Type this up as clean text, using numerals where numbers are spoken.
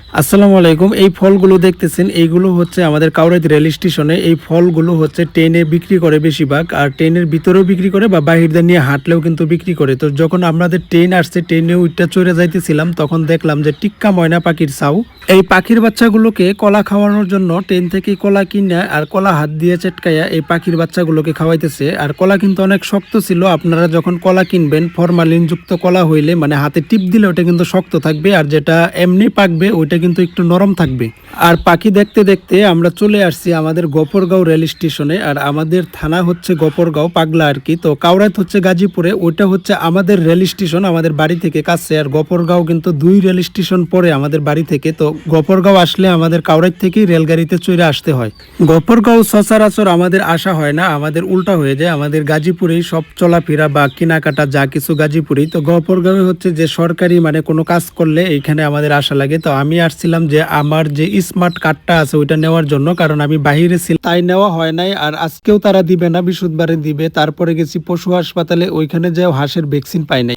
আসসালামু আলাইকুম। এই ফলগুলো দেখতেছেন, এইগুলো হচ্ছে আমাদের কাউরাইত রেল স্টেশনে এই ফলগুলো হচ্ছে ট্রেনে বিক্রি করে বেশিরভাগ। আর ট্রেনের ভিতরেও বিক্রি করে বা বাহির দিয়ে নিয়ে হাঁটলেও কিন্তু বিক্রি করে। তো যখন আমাদের ট্রেন আসছে, ট্রেনে ওইটা চড়ে যাইতেছিলাম, তখন দেখলাম যে টিক্কা ময়না পাখির ছাউ। এই পাখির বাচ্চাগুলোকে কলা খাওয়ানোর জন্য ট্রেন থেকে কলা কিনে আর কলা হাত দিয়ে চেটকাইয়া এই পাখির বাচ্চাগুলোকে খাওয়াইতেছে। আর কলা কিন্তু অনেক শক্ত ছিল। আপনারা যখন কলা কিনবেন, ফরমালিনযুক্ত কলা হইলে মানে হাতে টিপ দিলে ওটা কিন্তু শক্ত থাকবে, আর যেটা এমনি পাকবে ওইটা কিন্তু একটু নরম থাকবে। আর পাখি দেখতে দেখতে আমরা চলে আসছি আমাদের গফরগাঁও রেল স্টেশনে। আর আমাদের থানা হচ্ছে গফরগাঁও পাগলা আর কি। তো কাউরাত হচ্ছে গাজীপুরে, ওইটা হচ্ছে আমাদের রেল স্টেশন, আমাদের বাড়ি থেকে কাছে। আর গফরগাঁও কিন্তু 2 রেল স্টেশন পরে আমাদের বাড়ি থেকে। তো গফরগাঁও আসলে আমাদের কাউরাত থেকেই রেলগাড়িতে চড়ে আসতে হয়। গফরগাঁও সচরাচর আমাদের আসা হয় না, আমাদের উল্টা হয়ে যায়। আমাদের গাজীপুরেই সব চলাফেরা বা কেনাকাটা যা কিছু গাজীপুরেই। তো গফরগাঁও হচ্ছে যে সরকারি মানে কোনো কাজ করলে এইখানে আমাদের আসা লাগে। তো আমি আসছিলাম যে আমার যে স্মার্ট কার্ডটা আছে ওইটা নেওয়ার জন্য, কারণ আমি বাহিরে ছিলাম, তাই নেওয়া হয় নাই। আর আজকেও তারা দিবে না, বৃহস্পতিবারে দিবে। তারপরে গেছি পশু হাসপাতালে, ওইখানে যে হাঁসের ভ্যাকসিন পাই নাই।